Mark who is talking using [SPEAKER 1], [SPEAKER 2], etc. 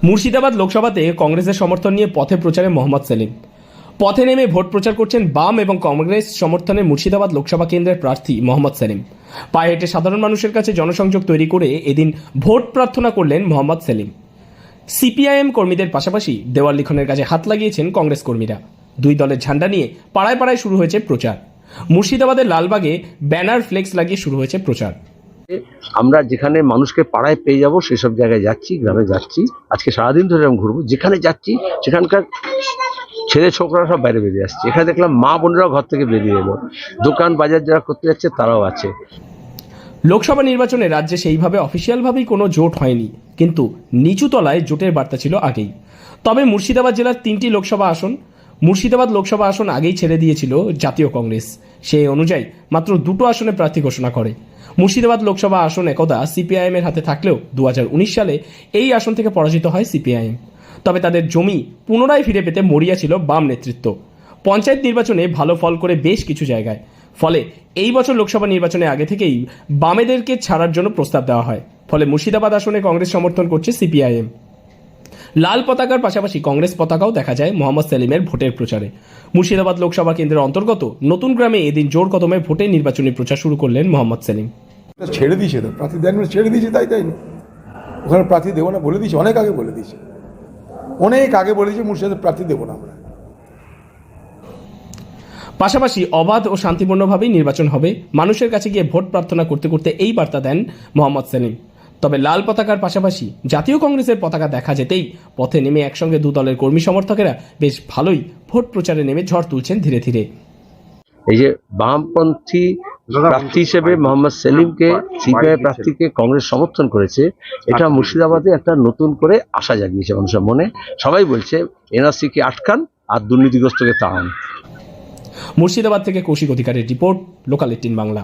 [SPEAKER 1] মুর্শিদাবাদ লোকসভাতে কংগ্রেসের সমর্থন নিয়ে পথে প্রচারে মোহাম্মদ সেলিম। পথে নেমে ভোট প্রচার করছেন বাম এবং কংগ্রেস সমর্থনে মুর্শিদাবাদ লোকসভা কেন্দ্রের প্রার্থী মোহাম্মদ সেলিম। পায়ে হেঁটে সাধারণ মানুষের কাছে জনসংযোগ তৈরি করে এদিন ভোট প্রার্থনা করলেন মোহাম্মদ সেলিম। সিপিআইএম কর্মীদের পাশাপাশি দেওয়াল লিখনের কাজে হাত লাগিয়েছেন কংগ্রেস কর্মীরা। দুই দলের ঝান্ডা নিয়ে পাড়ায় পাড়ায় শুরু হয়েছে প্রচার। মুর্শিদাবাদের লালবাগে ব্যানার ফ্লেক্স লাগিয়ে শুরু হয়েছে প্রচার।
[SPEAKER 2] আমরা যেখানে মানুষকে পাড়ায় পেয়ে যাব সেসব জায়গায় যাচ্ছি, গ্রামে যাচ্ছি। আজকে সারাদিন ধরে আমি ঘুরবো, যেখানে যাচ্ছি সেখানকার ছেলে ছোকরারা সব বাইরে বেরিয়ে আসছে। এখানে দেখলাম মা বোনেরাও ঘর থেকে বেরিয়ে এলো, দোকান বাজার যারা করতে যাচ্ছে তারাও আছে।
[SPEAKER 1] লোকসভা নির্বাচনে রাজ্যে সেইভাবে অফিসিয়ালভাবেই কোনো জোট হয়নি, কিন্তু নিচু তলায় জোটের বার্তা ছিল আগেই। তবে মুর্শিদাবাদ জেলার 3টি লোকসভা আসন, মুর্শিদাবাদ লোকসভা আসন আগেই ছেড়ে দিয়েছিল জাতীয় কংগ্রেস। সেই অনুযায়ী মাত্র 2টো আসনে প্রার্থী ঘোষণা করে। মুর্শিদাবাদ লোকসভা আসন একদা সিপিআইএম এর হাতে থাকলেও 2019 সালে এই আসন থেকে পরাজিত হয় সিপিআইএম। তবে তাদের জমি পুনরায় ফিরে পেতে মরিয়া ছিল বাম নেতৃত্ব। পঞ্চায়েত নির্বাচনে ভালো ফল করে বেশ কিছু জায়গায়। ফলে এই বছর লোকসভা নির্বাচনে আগে থেকেই বামেদেরকে ছাড়ার জন্য প্রস্তাব দেওয়া হয়। ফলে মুর্শিদাবাদ আসনে কংগ্রেস সমর্থন করছে সিপিআইএম। লাল পতাকার পাশাপাশি কংগ্রেস পতাকাও দেখা যায় মোহাম্মদ সেলিমের ভোটের প্রচারে। মুর্শিদাবাদ লোকসভা কেন্দ্রের অন্তর্গত নতুন গ্রামে এদিন জোর কদমে ভোটে নির্বাচনী প্রচার শুরু করলেন মোহাম্মদ সেলিম।
[SPEAKER 3] ছেড়ে দিয়েছে, তো প্রার্থী দেন ছেড়ে দিয়েছে, তাই না? ওখানে প্রার্থী দেবো না বলে দিয়েছে, অনেক আগে বলে দিয়েছে, মুর্শিদাবাদের প্রার্থী দেবো না আমরা।
[SPEAKER 1] পাশাপাশি অবাধ ও শান্তিপূর্ণভাবেই নির্বাচন হবে, মানুষের কাছে গিয়ে ভোট প্রার্থনা করতে করতে এই বার্তা দেন মোহাম্মদ সেলিম। তবে লাল পতাকার পাশাপাশি জাতীয় কংগ্রেসের পতাকা দেখা যেতেই পথে নেমে একসঙ্গে দু দলের কর্মী সমর্থকেরা বেশ ভালোই ভোট প্রচারে নেমে ঝড় তুলছেন ধীরে ধীরে।
[SPEAKER 2] এই যে বামপন্থী প্রার্থী হিসেবে মোহাম্মদ সেলিমকে সিপিআই প্রার্থীকে কংগ্রেস সমর্থন করেছে, এটা মুর্শিদাবাদে একটা নতুন করে আশা জাগিয়েছে মানুষের মনে। সবাই বলছে এনআরসি-কে আটকান আর দুর্নীতিগ্রস্তকে তাড়ান।
[SPEAKER 1] মুর্শিদাবাদ থেকে কৌশিক অধিকারের রিপোর্ট, লোকাল 18 বাংলা।